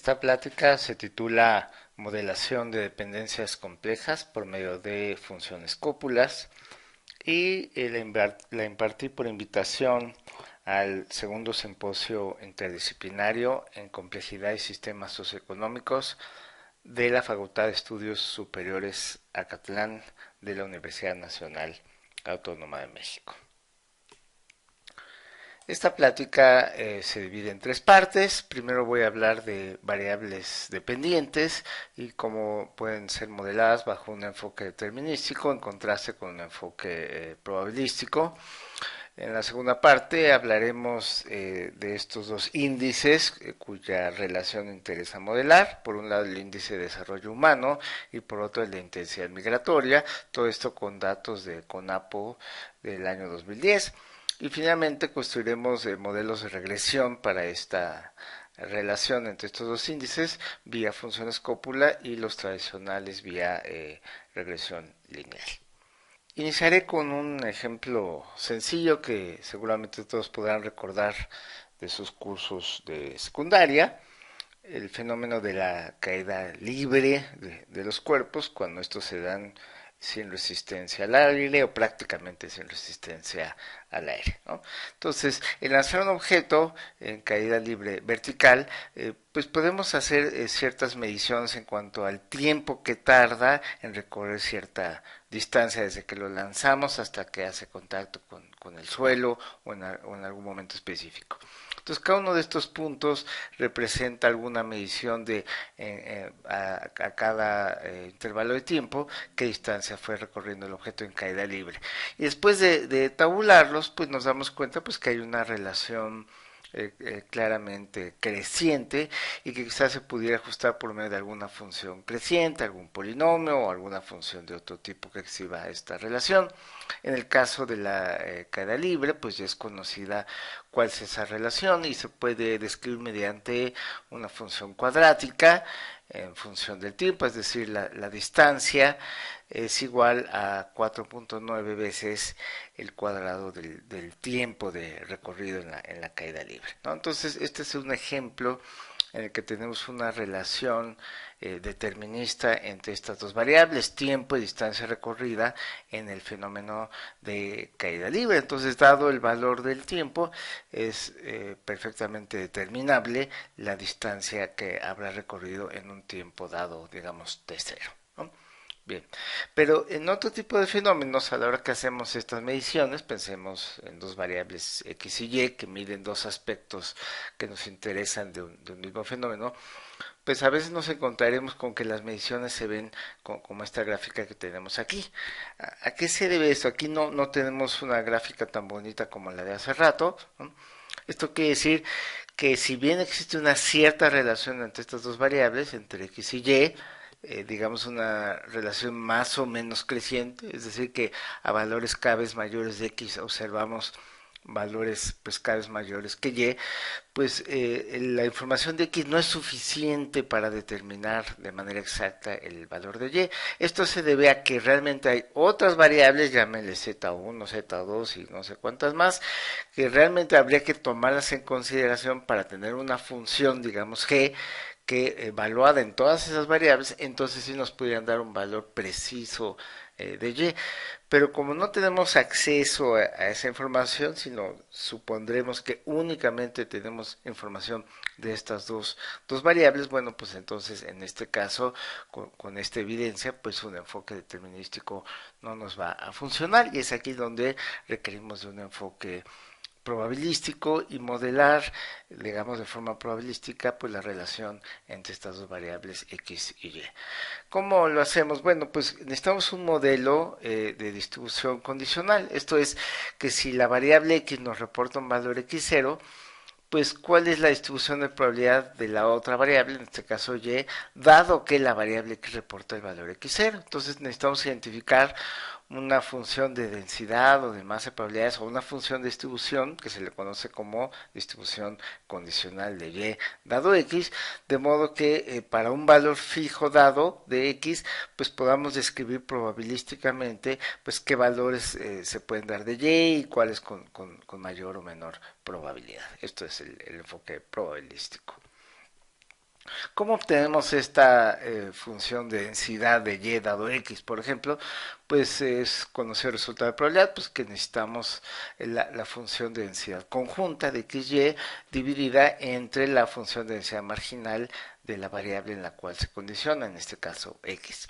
Esta plática se titula Modelación de dependencias complejas por medio de funciones cópulas y la impartí por invitación al segundo simposio interdisciplinario en complejidad y sistemas socioeconómicos de la Facultad de Estudios Superiores Acatlán de la Universidad Nacional Autónoma de México. Esta plática se divide en tres partes. Primero voy a hablar de variables dependientes y cómo pueden ser modeladas bajo un enfoque determinístico en contraste con un enfoque probabilístico. En la segunda parte hablaremos de estos dos índices cuya relación interesa modelar. Por un lado el índice de desarrollo humano y por otro el de intensidad migratoria. Todo esto con datos de CONAPO del año 2010. Y finalmente construiremos modelos de regresión para esta relación entre estos dos índices vía funciones cópula y los tradicionales vía regresión lineal. Iniciaré con un ejemplo sencillo que seguramente todos podrán recordar de sus cursos de secundaria, el fenómeno de la caída libre de los cuerpos cuando estos se dan sin resistencia al aire o prácticamente sin resistencia al aire, ¿no? Entonces, en lanzar un objeto en caída libre vertical, pues podemos hacer ciertas mediciones en cuanto al tiempo que tarda en recorrer cierta distancia desde que lo lanzamos hasta que hace contacto con el suelo o en algún momento específico. Entonces, cada uno de estos puntos representa alguna medición de a cada intervalo de tiempo qué distancia fue recorriendo el objeto en caída libre. Y después de tabularlos, pues nos damos cuenta pues que hay una relación claramente creciente y que quizás se pudiera ajustar por medio de alguna función creciente, algún polinomio o alguna función de otro tipo que exhiba esta relación. En el caso de la caída libre, pues ya es conocida cuál es esa relación y se puede describir mediante una función cuadrática en función del tiempo, es decir, la distancia es igual a 4.9 veces el cuadrado del tiempo de recorrido en la caída libre, ¿no? Entonces, este es un ejemplo en el que tenemos una relación determinista entre estas dos variables, tiempo y distancia recorrida en el fenómeno de caída libre. Entonces, dado el valor del tiempo, es perfectamente determinable la distancia que habrá recorrido en un tiempo dado, digamos, de cero, ¿no? Bien, pero en otro tipo de fenómenos, a la hora que hacemos estas mediciones, pensemos en dos variables X y Y que miden dos aspectos que nos interesan de un mismo fenómeno, pues a veces nos encontraremos con que las mediciones se ven como esta gráfica que tenemos aquí. ¿A qué se debe esto? Aquí no tenemos una gráfica tan bonita como la de hace rato, ¿no? Esto quiere decir que si bien existe una cierta relación entre estas dos variables, entre X y Y, digamos una relación más o menos creciente, es decir, que a valores cada vez mayores de X observamos valores pues cada vez mayores que Y, pues la información de X no es suficiente para determinar de manera exacta el valor de Y. Esto se debe a que realmente hay otras variables, llámenle Z1, Z2 y no sé cuántas más, que realmente habría que tomarlas en consideración para tener una función, digamos G, que evaluada en todas esas variables, entonces sí nos pudieran dar un valor preciso de Y. Pero como no tenemos acceso a esa información, sino supondremos que únicamente tenemos información de estas dos variables, bueno, pues entonces en este caso, con esta evidencia, pues un enfoque determinístico no nos va a funcionar y es aquí donde requerimos de un enfoque probabilístico y modelar, digamos de forma probabilística, pues la relación entre estas dos variables X y Y. ¿Cómo lo hacemos? Bueno, pues necesitamos un modelo de distribución condicional. Esto es que si la variable X nos reporta un valor X0, pues cuál es la distribución de probabilidad de la otra variable, en este caso Y, dado que la variable X reporta el valor X0. Entonces necesitamos identificar una función de densidad o de masa de probabilidades o una función de distribución que se le conoce como distribución condicional de Y dado X, de modo que para un valor fijo dado de X, pues podamos describir probabilísticamente pues qué valores se pueden dar de Y y cuáles con mayor o menor probabilidad. Esto es el enfoque probabilístico. ¿Cómo obtenemos esta función de densidad de y dado x, por ejemplo? Pues es conocer el resultado de probabilidad, pues que necesitamos la función de densidad conjunta de xy dividida entre la función de densidad marginal de la variable en la cual se condiciona, en este caso x.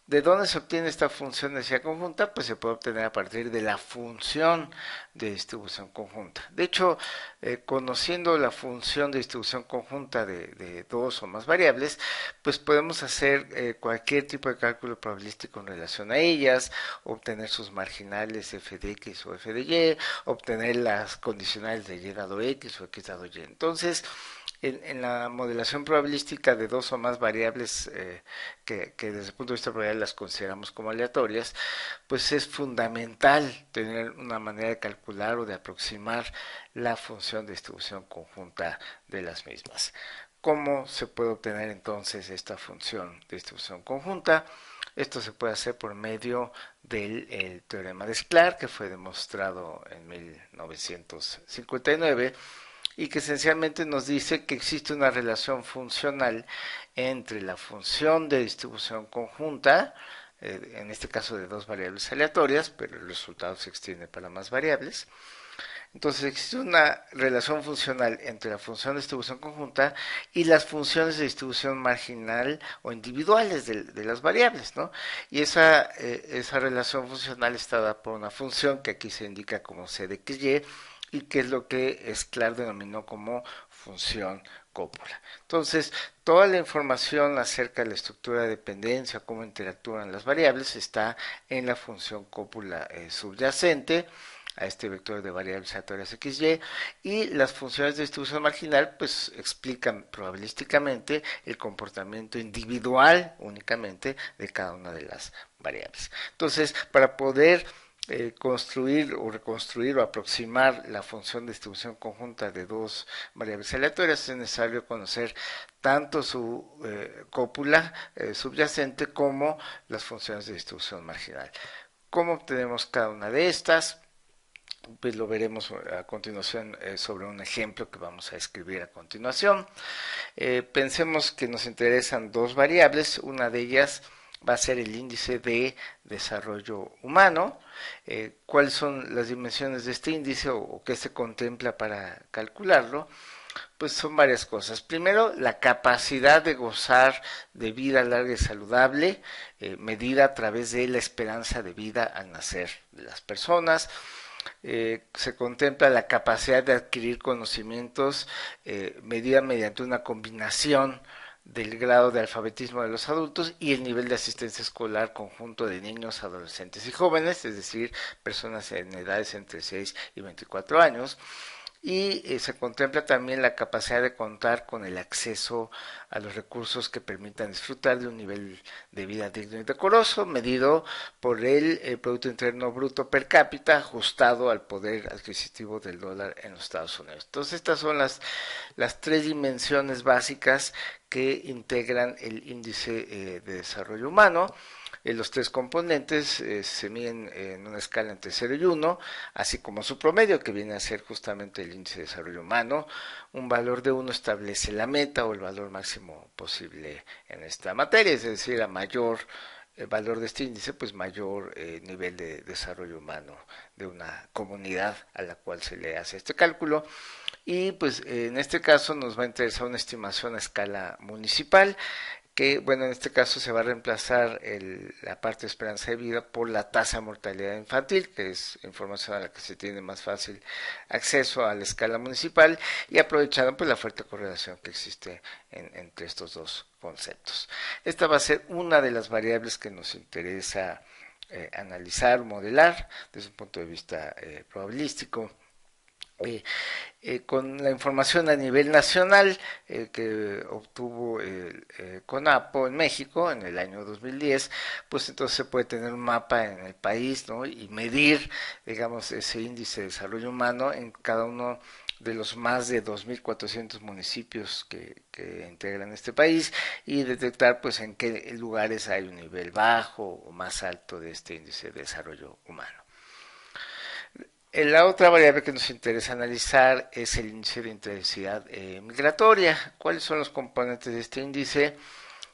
¿De dónde se obtiene esta función de densidad conjunta? Pues se puede obtener a partir de la función de distribución conjunta. De hecho, conociendo la función de distribución conjunta de dos o más variables, pues podemos hacer cualquier tipo de cálculo probabilístico en relación a ellas, obtener sus marginales f de x o f de y, obtener las condicionales de y dado x o x dado y. Entonces, en la modelación probabilística de dos o más variables que desde el punto de vista probabilidad las consideramos como aleatorias, pues es fundamental tener una manera de calcular o de aproximar la función de distribución conjunta de las mismas. ¿Cómo se puede obtener entonces esta función de distribución conjunta? Esto se puede hacer por medio del teorema de Sklar, que fue demostrado en 1959 y que esencialmente nos dice que existe una relación funcional entre la función de distribución conjunta, en este caso de dos variables aleatorias, pero el resultado se extiende para más variables. Entonces existe una relación funcional entre la función de distribución conjunta y las funciones de distribución marginal o individuales de las variables, ¿no? Y esa relación funcional está dada por una función que aquí se indica como c de xy y que es lo que Sklar denominó como función cópula. Entonces, toda la información acerca de la estructura de dependencia, cómo interactúan las variables, está en la función cópula subyacente a este vector de variables aleatorias xy y las funciones de distribución marginal pues explican probabilísticamente el comportamiento individual únicamente de cada una de las variables. Entonces, para poder construir o reconstruir o aproximar la función de distribución conjunta de dos variables aleatorias es necesario conocer tanto su cópula subyacente como las funciones de distribución marginal. ¿Cómo obtenemos cada una de estas? Pues lo veremos a continuación sobre un ejemplo que vamos a escribir a continuación. Pensemos que nos interesan dos variables, una de ellas va a ser el índice de desarrollo humano. ¿Cuáles son las dimensiones de este índice o qué se contempla para calcularlo? Pues son varias cosas. Primero, la capacidad de gozar de vida larga y saludable, medida a través de la esperanza de vida al nacer de las personas. Se contempla la capacidad de adquirir conocimientos medida mediante una combinación del grado de alfabetismo de los adultos y el nivel de asistencia escolar conjunto de niños, adolescentes y jóvenes, es decir, personas en edades entre 6 y 24 años y se contempla también la capacidad de contar con el acceso a los recursos que permitan disfrutar de un nivel de vida digno y decoroso, medido por el Producto Interno Bruto per cápita ajustado al poder adquisitivo del dólar en los Estados Unidos. Entonces estas son las tres dimensiones básicas que integran el índice de desarrollo humano. Los tres componentes se miden en una escala entre 0 y 1, así como su promedio, que viene a ser justamente el índice de desarrollo humano. Un valor de 1 establece la meta o el valor máximo posible en esta materia, es decir, a mayor valor de este índice, pues mayor nivel de desarrollo humano de una comunidad a la cual se le hace este cálculo. Y pues en este caso nos va a interesar una estimación a escala municipal que, bueno, en este caso se va a reemplazar la parte de esperanza de vida por la tasa de mortalidad infantil, que es información a la que se tiene más fácil acceso a la escala municipal y aprovechando pues la fuerte correlación que existe entre estos dos conceptos. Esta va a ser una de las variables que nos interesa analizar, modelar desde un punto de vista probabilístico. Eh, con la información a nivel nacional que obtuvo el CONAPO en México en el año 2010, pues entonces se puede tener un mapa en el país, ¿no? Y medir, digamos, ese índice de desarrollo humano en cada uno de los más de 2.400 municipios que integran este país y detectar pues en qué lugares hay un nivel bajo o más alto de este índice de desarrollo humano. La otra variable que nos interesa analizar es el índice de intensidad migratoria. ¿Cuáles son los componentes de este índice?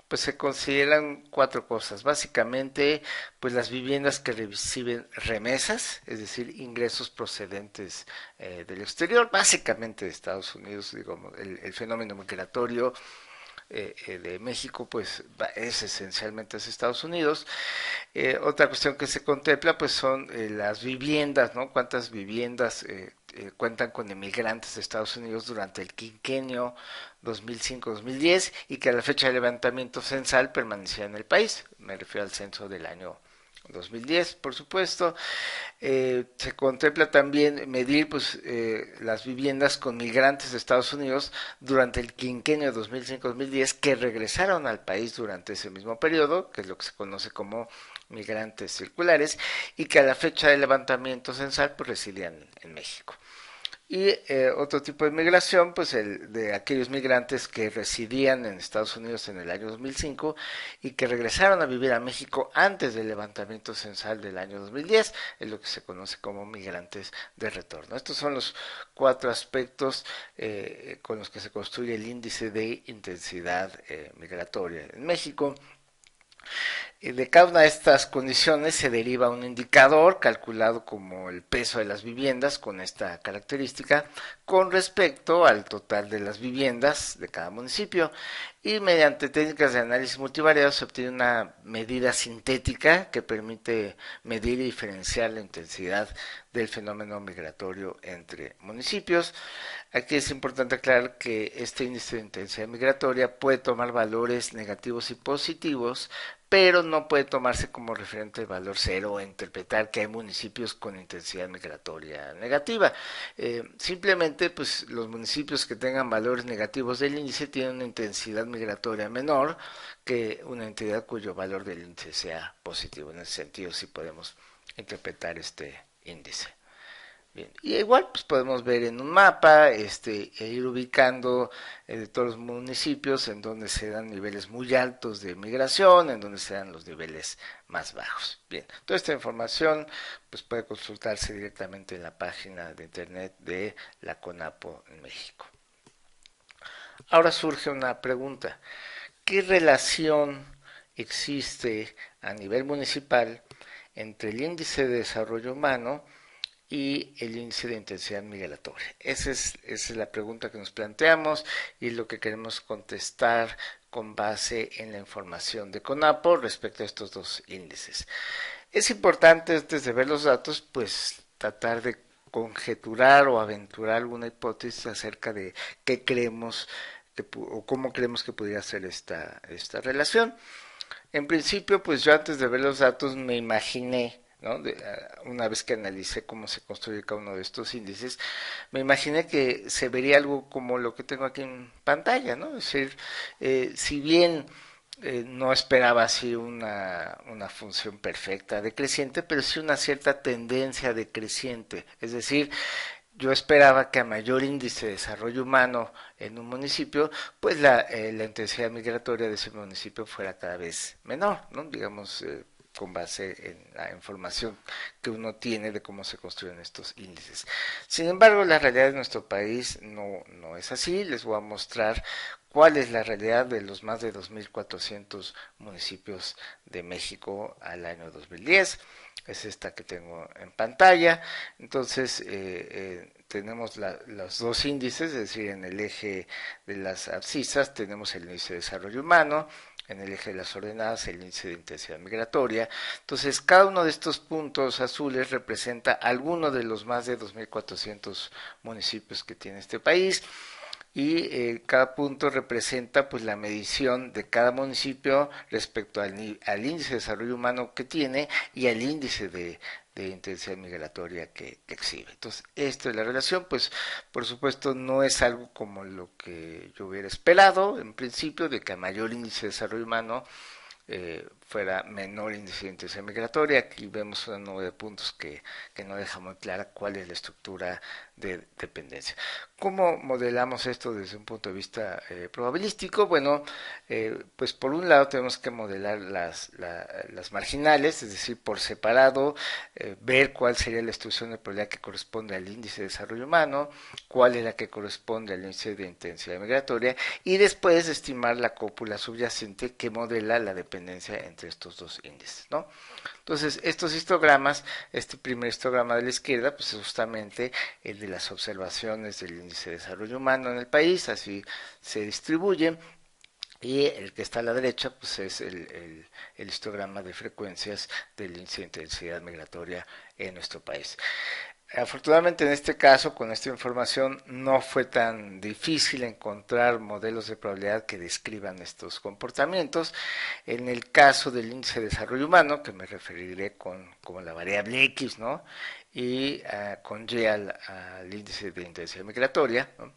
Pues se consideran cuatro cosas. Básicamente, pues las viviendas que reciben remesas, es decir, ingresos procedentes del exterior, básicamente de Estados Unidos, digamos, el fenómeno migratorio de México, pues es esencialmente hacia Estados Unidos. Otra cuestión que se contempla, pues son las viviendas, ¿no? ¿Cuántas viviendas cuentan con inmigrantes de Estados Unidos durante el quinquenio 2005-2010 y que a la fecha de levantamiento censal permanecía en el país? Me refiero al censo del año 2010, por supuesto. Se contempla también medir pues, las viviendas con migrantes de Estados Unidos durante el quinquenio 2005-2010 que regresaron al país durante ese mismo periodo, que es lo que se conoce como migrantes circulares, y que a la fecha del levantamiento censal pues, residían en México. Y otro tipo de migración, pues el de aquellos migrantes que residían en Estados Unidos en el año 2005 y que regresaron a vivir a México antes del levantamiento censal del año 2010, es lo que se conoce como migrantes de retorno. Estos son los cuatro aspectos con los que se construye el índice de intensidad migratoria en México. De cada una de estas condiciones se deriva un indicador calculado como el peso de las viviendas con esta característica con respecto al total de las viviendas de cada municipio y mediante técnicas de análisis multivariado se obtiene una medida sintética que permite medir y diferenciar la intensidad del fenómeno migratorio entre municipios. Aquí es importante aclarar que este índice de intensidad migratoria puede tomar valores negativos y positivos, pero no puede tomarse como referente el valor cero o interpretar que hay municipios con intensidad migratoria negativa. Simplemente, pues los municipios que tengan valores negativos del índice tienen una intensidad migratoria menor que una entidad cuyo valor del índice sea positivo. En ese sentido, sí podemos interpretar este índice. Bien. Y igual pues podemos ver en un mapa e ir ubicando todos los municipios en donde se dan niveles muy altos de migración, en donde se dan los niveles más bajos. Bien, toda esta información pues puede consultarse directamente en la página de internet de la CONAPO en México. Ahora surge una pregunta. ¿Qué relación existe a nivel municipal entre el índice de desarrollo humano y el índice de intensidad migratoria? Esa es la pregunta que nos planteamos y lo que queremos contestar con base en la información de CONAPO respecto a estos dos índices. Es importante antes de ver los datos, pues tratar de conjeturar o aventurar alguna hipótesis acerca de qué creemos o cómo creemos que pudiera ser esta relación. En principio, pues yo antes de ver los datos me imaginé, ¿no? Una vez que analicé cómo se construye cada uno de estos índices, me imaginé que se vería algo como lo que tengo aquí en pantalla, ¿no? Es decir, si bien no esperaba así una función perfecta decreciente, pero sí una cierta tendencia decreciente. Es decir, yo esperaba que a mayor índice de desarrollo humano en un municipio, pues la intensidad migratoria de ese municipio fuera cada vez menor, ¿no? Digamos, con base en la información que uno tiene de cómo se construyen estos índices. Sin embargo, la realidad de nuestro país no es así. Les voy a mostrar cuál es la realidad de los más de 2.400 municipios de México al año 2010. Es esta que tengo en pantalla. Entonces, tenemos los dos índices, es decir, en el eje de las abscisas tenemos el índice de desarrollo humano, en el eje de las ordenadas el índice de intensidad migratoria. Entonces, cada uno de estos puntos azules representa alguno de los más de 2.400 municipios que tiene este país y cada punto representa pues la medición de cada municipio respecto al índice de desarrollo humano que tiene y al índice de intensidad migratoria que exhibe. Entonces, esto es la relación, pues por supuesto no es algo como lo que yo hubiera esperado en principio, de que a mayor índice de desarrollo humano fuera menor índice de intensidad migratoria. Aquí vemos una nube de puntos que no deja muy clara cuál es la estructura de dependencia. ¿Cómo modelamos esto desde un punto de vista probabilístico? Bueno, pues por un lado tenemos que modelar las marginales, es decir, por separado, ver cuál sería la distribución de probabilidad que corresponde al índice de desarrollo humano, cuál es la que corresponde al índice de intensidad migratoria, y después estimar la cópula subyacente que modela la dependencia entre estos dos índices, ¿no? Entonces, estos histogramas, este primer histograma de la izquierda, pues es justamente el de las observaciones del índice de desarrollo humano en el país, así se distribuye. Y el que está a la derecha, pues es el histograma de frecuencias del índice de intensidad migratoria en nuestro país. Afortunadamente en este caso, con esta información, no fue tan difícil encontrar modelos de probabilidad que describan estos comportamientos. En el caso del índice de desarrollo humano, que me referiré como la variable X, ¿no? Y con Y al índice de intensidad migratoria, ¿no?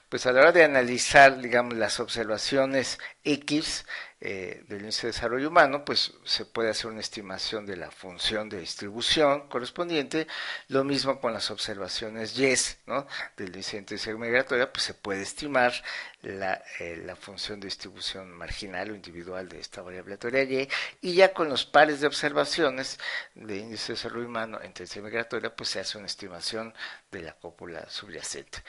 Pues a la hora de analizar, digamos, las observaciones X del índice de desarrollo humano, pues se puede hacer una estimación de la función de distribución correspondiente. Lo mismo con las observaciones Y, ¿no? Del índice de intensidad migratoria, pues se puede estimar la función de distribución marginal o individual de esta variable aleatoria Y. Y ya con los pares de observaciones de índice de desarrollo humano en intensidad migratoria, pues se hace una estimación de la cópula subyacente.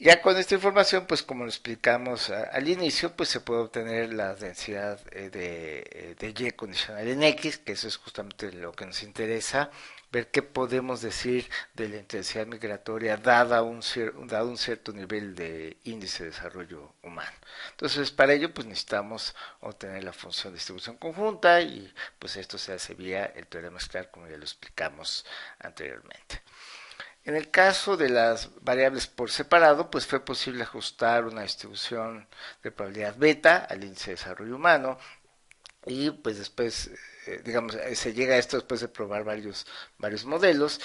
Ya con esta información, pues como lo explicamos al inicio, pues se puede obtener la densidad de Y condicional en X, que eso es justamente lo que nos interesa, ver qué podemos decir de la intensidad migratoria dado un cierto nivel de índice de desarrollo humano. Entonces, para ello, pues necesitamos obtener la función de distribución conjunta y pues esto se hace vía el teorema Sklar, como ya lo explicamos anteriormente. En el caso de las variables por separado, pues fue posible ajustar una distribución de probabilidad beta al índice de desarrollo humano y pues después, digamos, se llega a esto después de probar varios modelos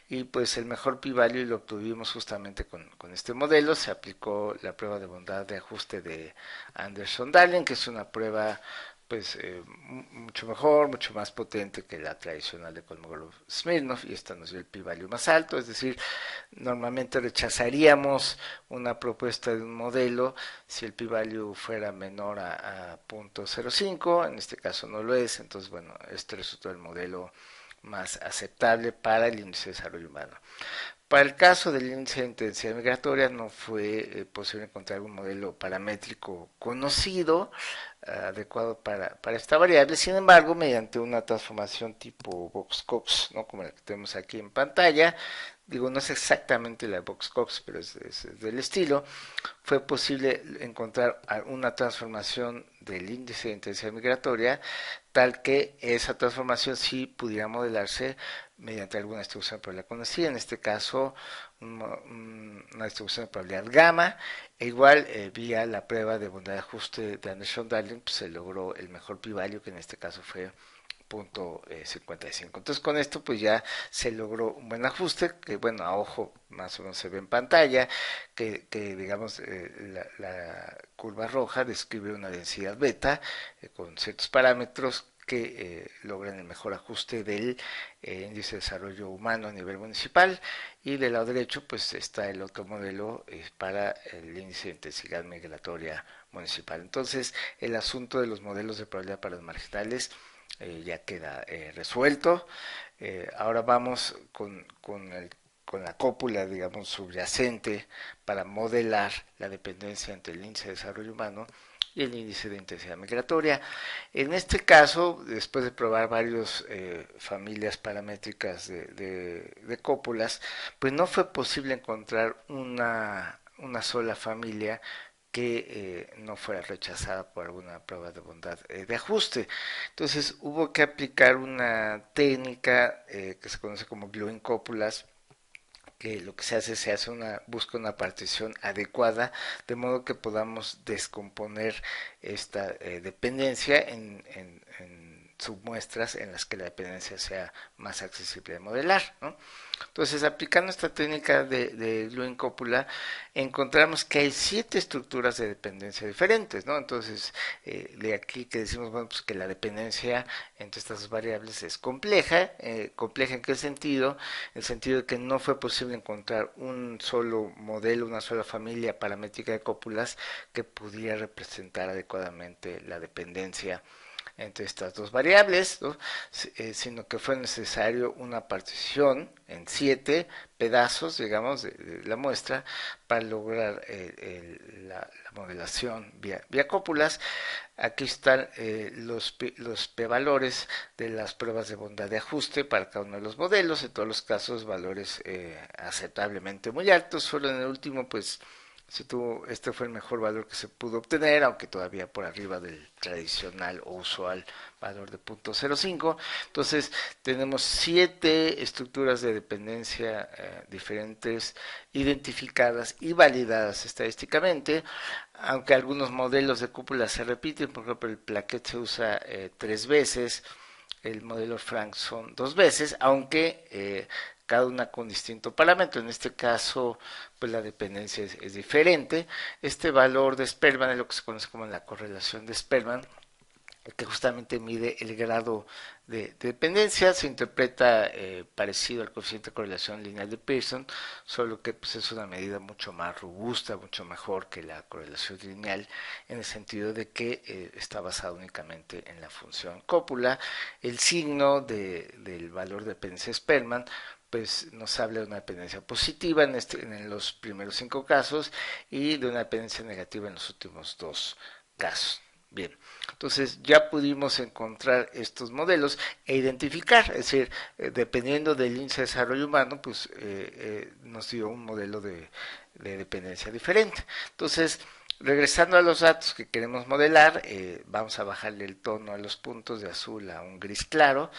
y pues el mejor p-value lo obtuvimos justamente con este modelo. Se aplicó la prueba de bondad de ajuste de Anderson-Dahlen, que es una prueba pues mucho mejor, mucho más potente que la tradicional de Kolmogorov-Smirnov, y esta nos dio el p-value más alto. Es decir, normalmente rechazaríamos una propuesta de un modelo si el p-value fuera menor a 0.05, en este caso no lo es, entonces bueno, este resultó el modelo más aceptable para el índice de desarrollo humano. Para el caso del índice de intensidad migratoria no fue posible encontrar un modelo paramétrico conocido adecuado para esta variable. Sin embargo, mediante una transformación tipo Box-Cox, ¿no? Como la que tenemos aquí en pantalla, digo, no es exactamente la de Box-Cox, pero es del estilo, fue posible encontrar una transformación del índice de intensidad migratoria tal que esa transformación sí pudiera modelarse mediante alguna distribución de probabilidad conocida, en este caso una distribución de probabilidad gamma, e igual vía la prueba de bondad de ajuste de Anderson-Dahlen pues, se logró el mejor p-value, que en este caso fue 0.55. Entonces con esto pues ya se logró un buen ajuste, que bueno, a ojo más o menos se ve en pantalla, que digamos la curva roja describe una densidad beta con ciertos parámetros que logran el mejor ajuste del índice de desarrollo humano a nivel municipal, y del lado derecho pues está el otro modelo para el índice de intensidad migratoria municipal. Entonces el asunto de los modelos de probabilidad para los marginales ya queda resuelto. Ahora vamos con la cópula, digamos, subyacente para modelar la dependencia entre el índice de desarrollo humano y el índice de intensidad migratoria. En este caso, después de probar varias familias paramétricas de cópulas, pues no fue posible encontrar una sola familia que no fuera rechazada por alguna prueba de bondad de ajuste. Entonces hubo que aplicar una técnica que se conoce como gluing cópulas, que lo que se hace busca una partición adecuada, de modo que podamos descomponer esta dependencia en submuestras en las que la dependencia sea más accesible de modelar, ¿no? Entonces, aplicando esta técnica de glue en cópula, encontramos que hay 7 estructuras de dependencia diferentes, ¿no? Entonces, de aquí que decimos, bueno, pues que la dependencia entre estas dos variables es compleja. ¿Compleja en qué sentido? En el sentido de que no fue posible encontrar un solo modelo, una sola familia paramétrica de cópulas que pudiera representar adecuadamente la dependencia entre estas dos variables, ¿no? Sino que fue necesario una partición en 7 pedazos, digamos, de la muestra para lograr la modelación vía cópulas. Aquí están los p-valores de las pruebas de bondad de ajuste para cada uno de los modelos, en todos los casos valores aceptablemente muy altos, solo en el último pues este fue el mejor valor que se pudo obtener, aunque todavía por arriba del tradicional o usual valor de 0.05. Entonces, tenemos 7 estructuras de dependencia diferentes, identificadas y validadas estadísticamente, aunque algunos modelos de cúpula se repiten. Por ejemplo, el Plaquet se usa 3 veces, el modelo Frank son 2 veces, aunque cada una con distinto parámetro. En este caso, pues la dependencia es diferente. Este valor de Spearman es lo que se conoce como la correlación de Spearman, que justamente mide el grado de dependencia. Se interpreta parecido al coeficiente de correlación lineal de Pearson, solo que pues, es una medida mucho más robusta, mucho mejor que la correlación lineal, en el sentido de que está basada únicamente en la función cópula. El signo del valor de dependencia de Spearman pues nos habla de una dependencia positiva en los primeros 5 casos y de una dependencia negativa en los últimos 2 casos. Bien, entonces ya pudimos encontrar estos modelos e identificar, es decir, dependiendo del índice de desarrollo humano, pues nos dio un modelo de dependencia diferente. Entonces, regresando a los datos que queremos modelar, vamos a bajarle el tono a los puntos de azul a un gris claro,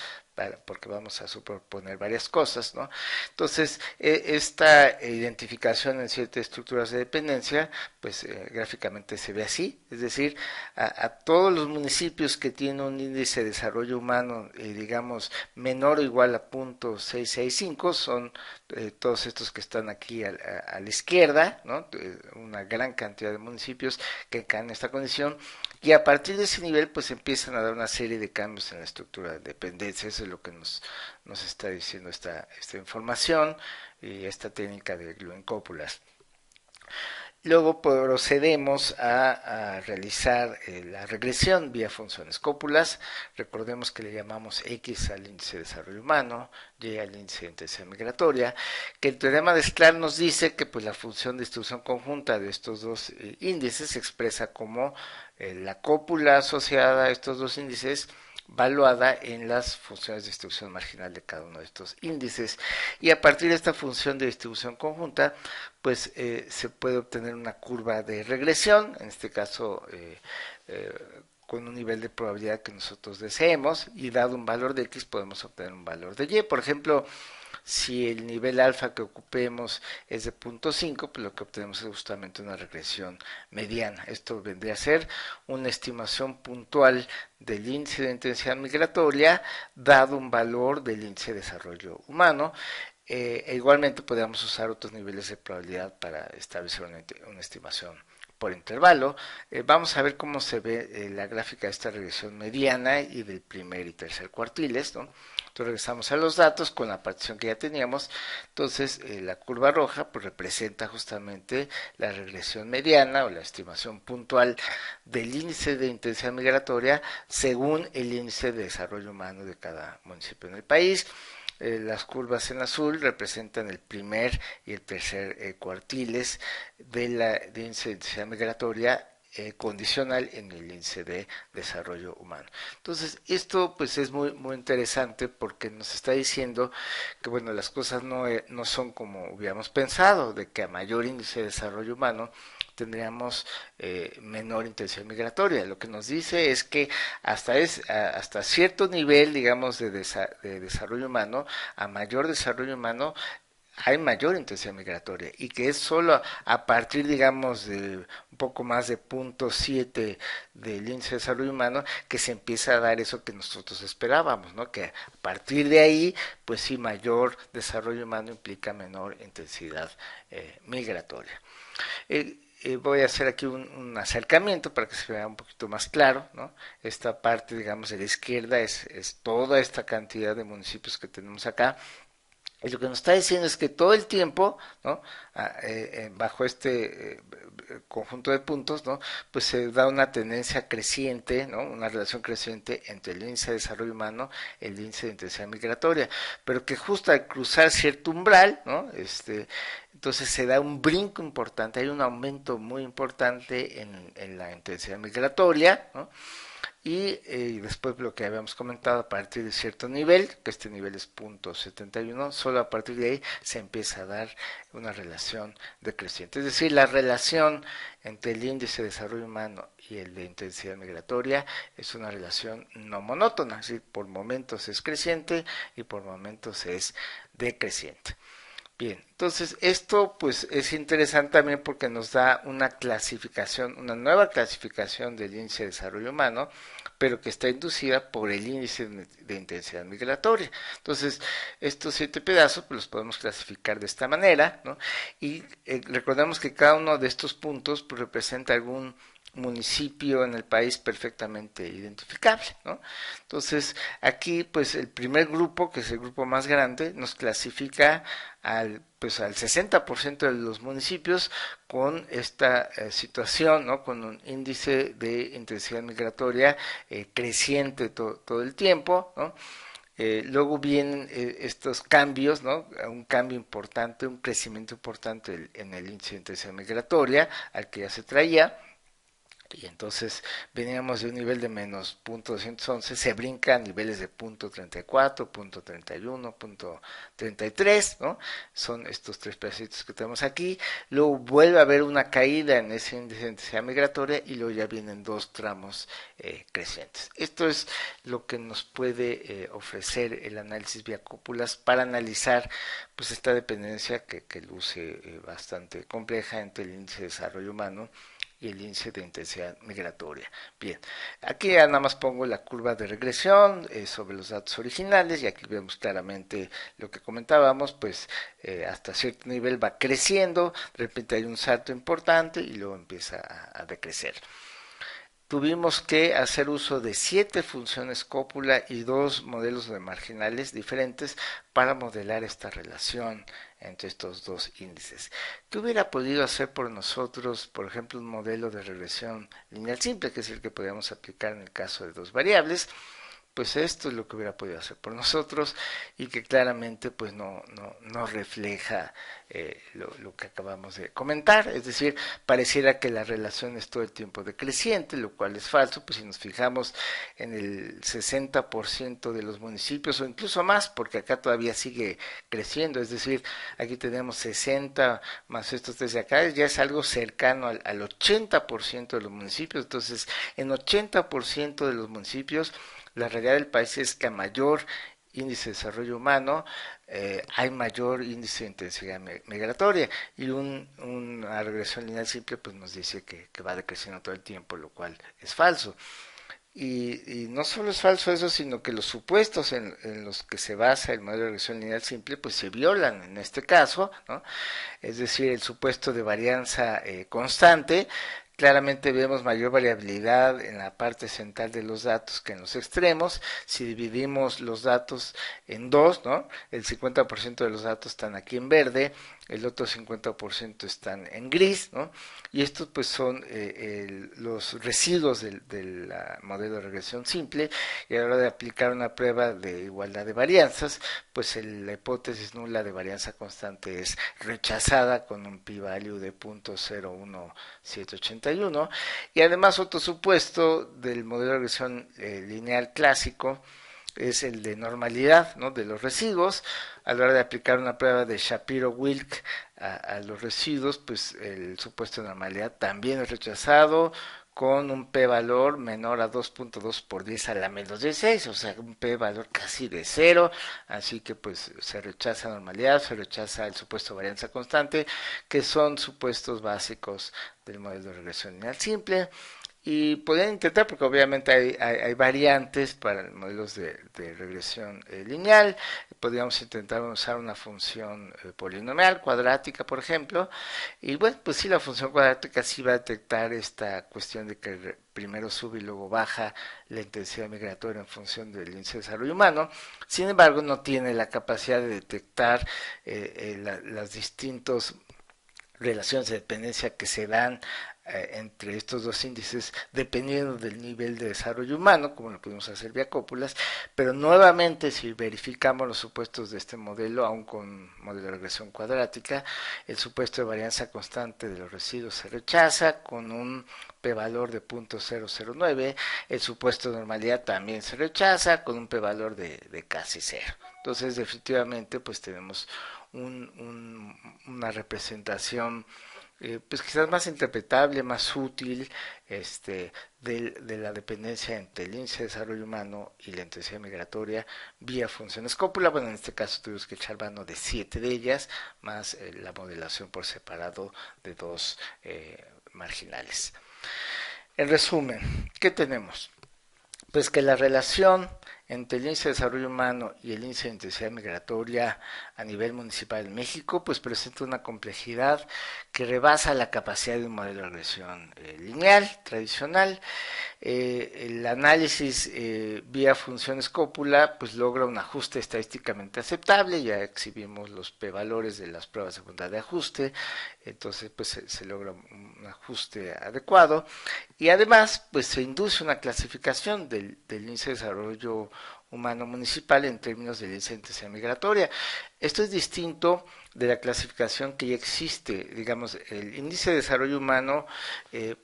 porque vamos a superponer varias cosas, ¿no? Entonces, esta identificación en 7 estructuras de dependencia, pues gráficamente se ve así, es decir, a todos los municipios que tienen un índice de desarrollo humano, digamos, menor o igual a 0.665, son todos estos que están aquí a la izquierda, ¿no? Una gran cantidad de municipios que caen en esta condición, y a partir de ese nivel pues empiezan a dar una serie de cambios en la estructura de dependencia. Eso es lo que nos está diciendo esta información y esta técnica de glue en cópulas. Luego procedemos a realizar la regresión vía funciones cópulas. Recordemos que le llamamos X al índice de desarrollo humano, Y al índice de intensidad migratoria, que el teorema de Sklar nos dice que pues, la función de distribución conjunta de estos dos índices se expresa como la cópula asociada a estos dos índices valuada en las funciones de distribución marginal de cada uno de estos índices, y a partir de esta función de distribución conjunta pues se puede obtener una curva de regresión, en este caso con un nivel de probabilidad que nosotros deseemos, y dado un valor de X podemos obtener un valor de Y. Por ejemplo, si el nivel alfa que ocupemos es de 0.5, pues lo que obtenemos es justamente una regresión mediana. Esto vendría a ser una estimación puntual del índice de intensidad migratoria dado un valor del índice de desarrollo humano. Igualmente podríamos usar otros niveles de probabilidad para establecer una estimación por intervalo. Vamos a ver cómo se ve la gráfica de esta regresión mediana y del primer y tercer cuartiles, ¿no? Entonces regresamos a los datos con la partición que ya teníamos. Entonces la curva roja pues representa justamente la regresión mediana o la estimación puntual del índice de intensidad migratoria según el índice de desarrollo humano de cada municipio en el país. Las curvas en azul representan el primer y el tercer cuartiles de índice de intensidad migratoria condicional en el índice de desarrollo humano. Entonces, esto pues es muy interesante porque nos está diciendo que bueno, las cosas no son como hubiéramos pensado, de que a mayor índice de desarrollo humano tendríamos menor intensidad migratoria. Lo que nos dice es que hasta cierto nivel, digamos, de desarrollo humano, a mayor desarrollo humano, hay mayor intensidad migratoria y que es solo a partir, digamos, de un poco más de 0.7 del índice de desarrollo humano que se empieza a dar eso que nosotros esperábamos, ¿no? Que a partir de ahí, pues sí, mayor desarrollo humano implica menor intensidad migratoria. Voy a hacer aquí un acercamiento para que se vea un poquito más claro, ¿no? Esta parte, digamos, de la izquierda es toda esta cantidad de municipios que tenemos acá. Y lo que nos está diciendo es que todo el tiempo, ¿no? Bajo este conjunto de puntos, ¿no? Pues se da una tendencia creciente, ¿no? Una relación creciente entre el índice de desarrollo humano y el índice de intensidad migratoria, pero que justo al cruzar cierto umbral, ¿no? Entonces se da un brinco importante, hay un aumento muy importante en la intensidad migratoria, ¿no? Y después lo que habíamos comentado, a partir de cierto nivel, que este nivel es 0.71, solo a partir de ahí se empieza a dar una relación decreciente. Es decir, la relación entre el índice de desarrollo humano y el de intensidad migratoria es una relación no monótona, es decir, por momentos es creciente y por momentos es decreciente. Bien, entonces esto pues es interesante también porque nos da una clasificación, una nueva clasificación del índice de desarrollo humano, pero que está inducida por el índice de intensidad migratoria. Entonces, estos 7 pedazos pues, los podemos clasificar de esta manera, ¿no? Y recordemos que cada uno de estos puntos pues, representa algún municipio en el país perfectamente identificable, ¿no? Entonces, aquí, pues, el primer grupo, que es el grupo más grande, nos clasifica al 60% de los municipios con esta situación, ¿no? Con un índice de intensidad migratoria creciente todo el tiempo, ¿no? Luego vienen estos cambios, ¿no? Un cambio importante, un crecimiento importante en el índice de intensidad migratoria al que ya se traía. Y entonces veníamos de un nivel de menos 0.211, se brinca a niveles de 0.34, 0.31, 0.33, ¿no? Son estos 3 pedacitos que tenemos aquí. Luego vuelve a haber una caída en ese índice de intensidad migratoria y luego ya vienen 2 tramos crecientes. Esto es lo que nos puede ofrecer el análisis vía cúpulas para analizar pues esta dependencia que luce bastante compleja entre el índice de desarrollo humano y el índice de intensidad migratoria. Bien, aquí ya nada más pongo la curva de regresión sobre los datos originales y aquí vemos claramente lo que comentábamos, pues hasta cierto nivel va creciendo, de repente hay un salto importante y luego empieza a decrecer. Tuvimos que hacer uso de 7 funciones cópula y 2 modelos de marginales diferentes para modelar esta relación entre estos dos índices. ¿Qué hubiera podido hacer por nosotros, por ejemplo, un modelo de regresión lineal simple, que es el que podríamos aplicar en el caso de 2 variables? Pues esto es lo que hubiera podido hacer por nosotros y que claramente pues no refleja lo que acabamos de comentar, es decir, pareciera que la relación es todo el tiempo decreciente, lo cual es falso, pues si nos fijamos en el 60% de los municipios o incluso más, porque acá todavía sigue creciendo, es decir, aquí tenemos 60 más estos desde acá, ya es algo cercano al 80% de los municipios, entonces en 80% de los municipios la realidad del país es que a mayor índice de desarrollo humano hay mayor índice de intensidad migratoria y una regresión lineal simple pues nos dice que va decreciendo todo el tiempo, lo cual es falso. Y no solo es falso eso, sino que los supuestos en los que se basa el modelo de regresión lineal simple, pues se violan en este caso, ¿no? Es decir, el supuesto de varianza constante. Claramente vemos mayor variabilidad en la parte central de los datos que en los extremos. Si dividimos los datos en dos, ¿no? El 50% de los datos están aquí en verde, el otro 50% están en gris, ¿no? Y estos pues son los residuos del modelo de regresión simple y a la hora de aplicar una prueba de igualdad de varianzas, pues la hipótesis nula de varianza constante es rechazada con un p-value de 0.01781 y además otro supuesto del modelo de regresión lineal clásico es el de normalidad, ¿no? De los residuos. A la hora de aplicar una prueba de Shapiro-Wilk a los residuos, pues el supuesto de normalidad también es rechazado con un p-valor menor a 2.2 por 10 a la menos 16, o sea, un p-valor casi de cero, así que pues se rechaza normalidad, se rechaza el supuesto de varianza constante, que son supuestos básicos del modelo de regresión lineal simple. Y podrían intentar, porque obviamente hay variantes para modelos de regresión lineal. Podríamos intentar usar una función polinomial, cuadrática, por ejemplo. Y bueno, pues sí, la función cuadrática sí va a detectar esta cuestión de que primero sube y luego baja la intensidad migratoria en función del índice de desarrollo humano. Sin embargo, no tiene la capacidad de detectar las distintas relaciones de dependencia que se dan entre estos dos índices dependiendo del nivel de desarrollo humano, como lo pudimos hacer vía cópulas, pero nuevamente si verificamos los supuestos de este modelo, aún con modelo de regresión cuadrática, el supuesto de varianza constante de los residuos se rechaza con un p-valor de 0.009, el supuesto de normalidad también se rechaza con un p-valor de casi cero. Entonces definitivamente pues tenemos una representación pues quizás más interpretable, más útil, de la dependencia entre el índice de desarrollo humano y la intensidad migratoria vía funciones cópula. Bueno, en este caso tuvimos que echar mano de 7 de ellas, más la modelación por separado de dos marginales. En resumen, ¿qué tenemos? Pues que la relación entre el índice de desarrollo humano y el índice de intensidad migratoria a nivel municipal en México, pues presenta una complejidad que rebasa la capacidad de un modelo de regresión lineal tradicional. El análisis vía funciones cópula pues logra un ajuste estadísticamente aceptable, ya exhibimos los p-valores de las pruebas de bondad de ajuste, entonces pues se logra un ajuste adecuado y además pues se induce una clasificación del índice de desarrollo humano municipal en términos del índice de intensidad migratoria. Esto es distinto de la clasificación que ya existe. Digamos, el índice de desarrollo humano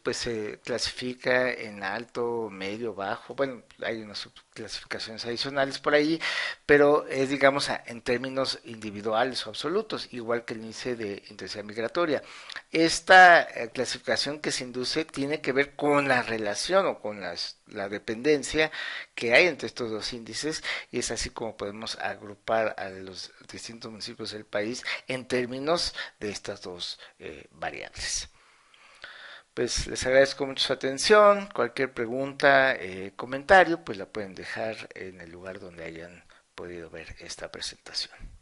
pues se clasifica en alto, medio, bajo. Bueno, hay unas subclasificaciones adicionales por ahí, pero es, digamos, en términos individuales o absolutos, igual que el índice de intensidad migratoria. Esta clasificación que se induce tiene que ver con la relación o con la dependencia que hay entre estos dos índices y es así como podemos agrupar a los distintos municipios del país en términos de estas dos variables. Pues les agradezco mucho su atención. Cualquier pregunta, comentario, pues la pueden dejar en el lugar donde hayan podido ver esta presentación.